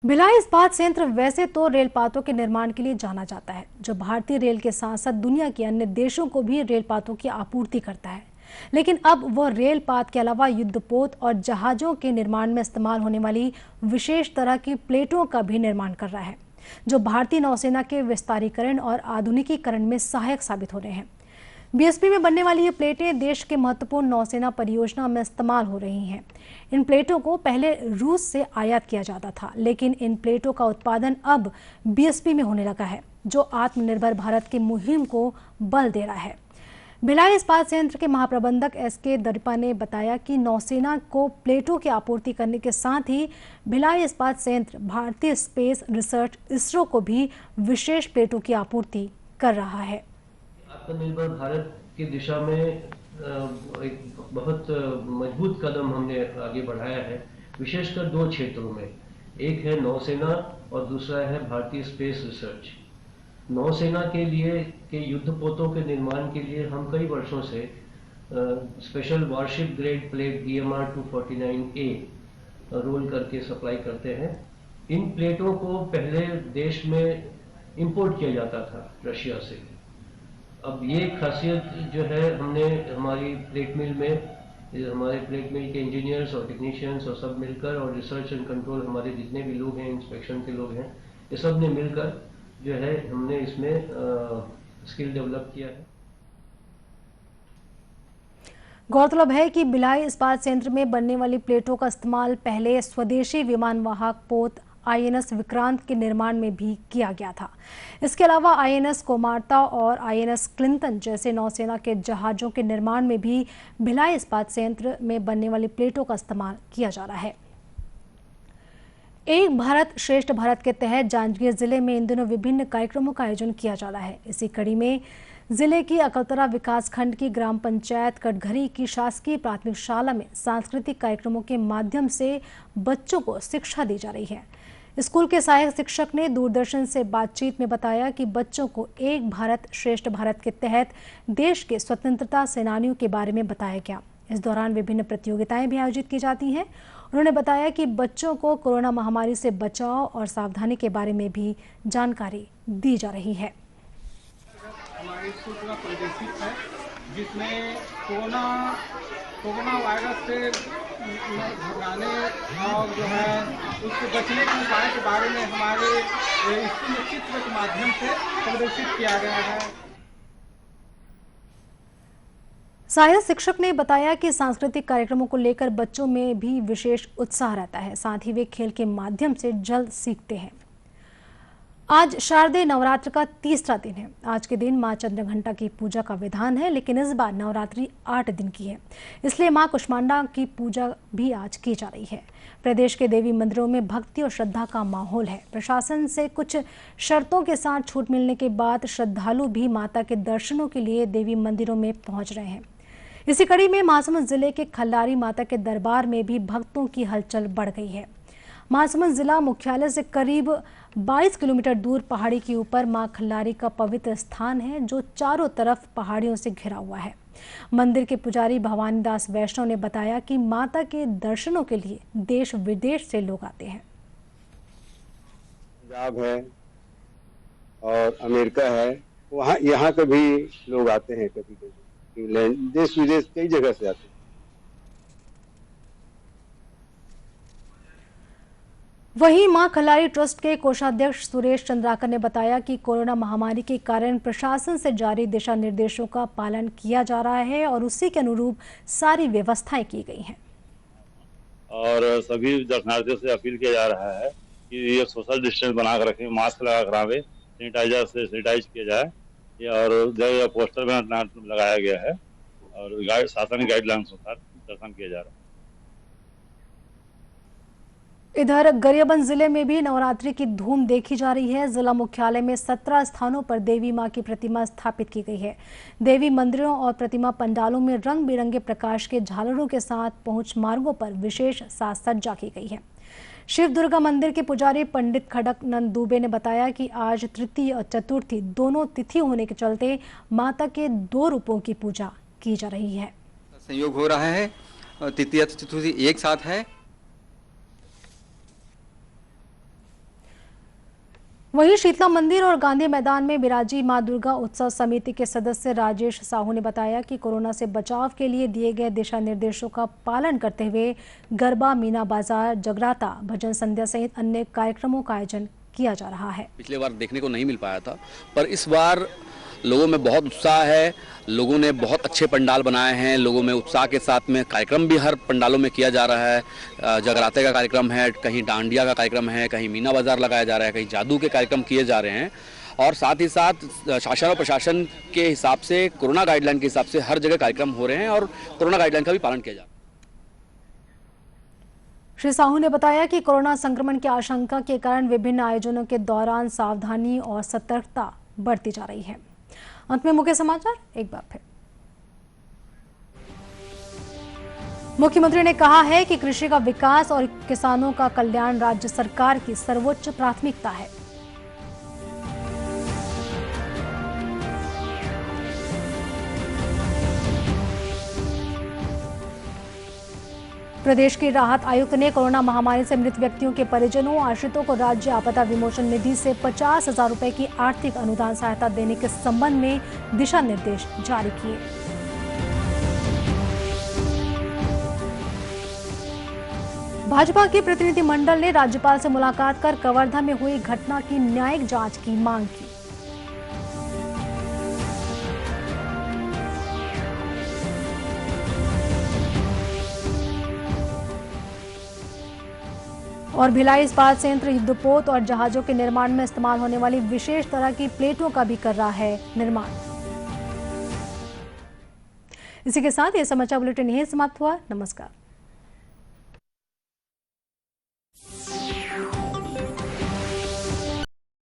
भिलाई इस्पात संयंत्र वैसे तो रेल पातों के निर्माण के लिए जाना जाता है, जो भारतीय रेल के साथ साथ दुनिया के अन्य देशों को भी रेल पातों की आपूर्ति करता है। लेकिन अब वह रेल पात के अलावा युद्धपोत और जहाजों के निर्माण में इस्तेमाल होने वाली विशेष तरह की प्लेटों का भी निर्माण कर रहा है, जो भारतीय नौसेना के विस्तारीकरण और आधुनिकीकरण में सहायक साबित हो रहे हैं। बीएसपी में बनने वाली ये प्लेटें देश के महत्वपूर्ण नौसेना परियोजना में इस्तेमाल हो रही हैं। इन प्लेटों को पहले रूस से आयात किया जाता था, लेकिन इन प्लेटों का उत्पादन अब बीएसपी में होने लगा है, जो आत्मनिर्भर भारत की मुहिम को बल दे रहा है। भिलाई इस्पात संयंत्र के महाप्रबंधक एसके दरिपा ने बताया कि नौसेना को प्लेटों की आपूर्ति करने के साथ ही भिलाई इस्पात संयंत्र भारतीय स्पेस रिसर्च इसरो को भी विशेष प्लेटों की आपूर्ति कर रहा है। आत्मनिर्भर भारत की दिशा में एक बहुत मजबूत कदम हमने आगे बढ़ाया है, विशेषकर दो क्षेत्रों में। एक है नौसेना और दूसरा है भारतीय स्पेस रिसर्च। नौसेना के लिए के युद्धपोतों के निर्माण के लिए हम कई वर्षों से special warship grade plate DMR 249A roll करके सप्लाई करते हैं। इन प्लेटों को पहले देश में इंपोर्ट किया जाता था रशिया से। अब ये खासियत जो है, हमने हमारी प्लेट मिल में हमारे प्लेट मिल के इंजीनियर्स और टेक्नीशियंस और सब मिलकर, और रिसर्च एंड कंट्रोल हमारे जितने भी लोग हैं, इंस्पेक्शन के लोग हैं, ये सब ने मिलकर जो है हमने इसमें स्किल डेवलप किया है। गौरतलब है कि भिलाई इस्पात संयंत्र में बनने वाली प्लेटों का इस्तेमाल पहले स्वदेशी विमान वाहक पोत INS विक्रांत के निर्माण में भी किया गया था। इसके अलावा INS कोमार्ता और INS क्लिंटन जैसे नौसेना के जहाजों के निर्माण में भी भिलाई इस्पात संयंत्र में बनने वाली प्लेटों का इस्तेमाल किया जा रहा है। एक भारत श्रेष्ठ भारत के तहत जांजगीर जिले में इन दिनों विभिन्न कार्यक्रमों का आयोजन किया जा रहा है। इसी कड़ी में जिले की अकलतरा विकासखंड की ग्राम पंचायत कटघरी की शासकीय प्राथमिक शाला में सांस्कृतिक कार्यक्रमों के माध्यम से बच्चों को शिक्षा दी जा रही है। स्कूल के सहायक शिक्षक ने दूरदर्शन से बातचीत में बताया कि बच्चों को एक भारत श्रेष्ठ भारत के तहत देश के स्वतंत्रता सेनानियों के बारे में बताया गया। इस दौरान विभिन्न प्रतियोगिताएं भी आयोजित की जाती हैं। उन्होंने बताया कि बच्चों को कोरोना महामारी से बचाव और सावधानी के बारे में भी जानकारी दी जा रही है। हमारे स्कूल का प्रोजेक्ट है, जिसमें कोरोना वायरस से घबराने और जो है उससे बचने के उपाय के बारे में हमारे स्कूल चित्र के माध्यम से प्रदर्शित किया गया है। सहायक शिक्षक ने बताया कि सांस्कृतिक कार्यक्रमों को लेकर बच्चों में भी विशेष उत्साह रहता है, साथ ही वे खेल के माध्यम से जल्द सीखते हैं। आज शारदीय नवरात्र का तीसरा दिन है। आज के दिन मां चंद्रघंटा की पूजा का विधान है, लेकिन इस बार नवरात्रि 8 दिन की है, इसलिए मां कुष्मांडा की पूजा भी आज की जा रही है। प्रदेश के देवी मंदिरों में भक्ति और श्रद्धा का माहौल है। प्रशासन से कुछ शर्तों के साथ छूट मिलने के बाद श्रद्धालु भी माता के दर्शनों के लिए देवी मंदिरों में पहुंच रहे हैं। इसी कड़ी में महासमुंद जिले के खल्लारी माता के दरबार में भी भक्तों की हलचल बढ़ गई है। महासमुंद जिला मुख्यालय से करीब 22 किलोमीटर दूर पहाड़ी के ऊपर मां खल्लारी का पवित्र स्थान है, जो चारों तरफ पहाड़ियों से घिरा हुआ है। मंदिर के पुजारी भवानी दास वैष्णव ने बताया कि माता के दर्शनों के लिए देश विदेश से लोग आते हैं। पंजाब है और अमेरिका है, वहाँ यहाँ के भी लोग आते हैं, कभी कभी इंग्लैंड, देश विदेश कई जगह से आते हैं। वहीं मां खल्लारी ट्रस्ट के कोषाध्यक्ष सुरेश चंद्राकर ने बताया कि कोरोना महामारी के कारण प्रशासन से जारी दिशा निर्देशों का पालन किया जा रहा है और उसी के अनुरूप सारी व्यवस्थाएं की गई हैं। और सभी दर्शनार्थियों से अपील किया जा रहा है कि ये सोशल डिस्टेंस बनाकर रखें, मास्क लगा कर आवे, सैनिटाइजर से सैनिटाइज किया जाए, और जगह पोस्टर में लगाया गया है और शासन गाइडलाइंस अनुसार दर्शन किया जा रहा है। इधर गरियाबंद जिले में भी नवरात्रि की धूम देखी जा रही है। जिला मुख्यालय में 17 स्थानों पर देवी मां की प्रतिमा स्थापित की गई है। देवी मंदिरों और प्रतिमा पंडालों में रंग बिरंगे प्रकाश के झालरों के साथ पहुंच मार्गों पर विशेष साज सज्जा की गई है। शिव दुर्गा मंदिर के पुजारी पंडित खड़कनंद दुबे ने बताया कि आज तृतीय और चतुर्थी दोनों तिथि होने के चलते माता के 2 रूपों की पूजा की जा रही है। संयोग हो रहा है, तृतीय चतुर्थी एक साथ है। वहीं शीतला मंदिर और गांधी मैदान में बिराजी मां दुर्गा उत्सव समिति के सदस्य राजेश साहू ने बताया कि कोरोना से बचाव के लिए दिए गए दिशा निर्देशों का पालन करते हुए गरबा, मीना बाजार, जगराता, भजन संध्या सहित अन्य कार्यक्रमों का आयोजन किया जा रहा है। पिछले बार देखने को नहीं मिल पाया था, पर इस बार लोगों में बहुत उत्साह है। लोगों ने बहुत अच्छे पंडाल बनाए हैं। लोगों में उत्साह के साथ में कार्यक्रम भी हर पंडालों में किया जा रहा है। जगराते का कार्यक्रम है, कहीं डांडिया का कार्यक्रम है, कहीं मीना बाजार लगाया जा रहा है, कहीं जादू के कार्यक्रम किए जा रहे हैं। और साथ ही साथ शासन और प्रशासन के हिसाब से, कोरोना गाइडलाइन के हिसाब से हर जगह कार्यक्रम हो रहे हैं और कोरोना गाइडलाइन का भी पालन किया जा रहा है। श्री साहू ने बताया कि कोरोना संक्रमण की आशंका के कारण विभिन्न आयोजनों के दौरान सावधानी और सतर्कता बरती जा रही है। अंत में मुख्य समाचार एक बार फिर। मुख्यमंत्री ने कहा है कि कृषि का विकास और किसानों का कल्याण राज्य सरकार की सर्वोच्च प्राथमिकता है। प्रदेश के राहत आयुक्त ने कोरोना महामारी से मृत व्यक्तियों के परिजनों, आश्रितों को राज्य आपदा विमोचन निधि से 50,000 रुपए की आर्थिक अनुदान सहायता देने के संबंध में दिशा निर्देश जारी किए। भाजपा के प्रतिनिधिमंडल ने राज्यपाल से मुलाकात कर कवर्धा में हुई घटना की न्यायिक जांच की मांग की। और भिलाई इस्पात संयंत्र युद्धपोत और जहाजों के निर्माण में इस्तेमाल होने वाली विशेष तरह की प्लेटों का भी कर रहा है निर्माण। इसी के साथ ये समाचार बुलेटिन यहीं समाप्त हुआ। नमस्कार।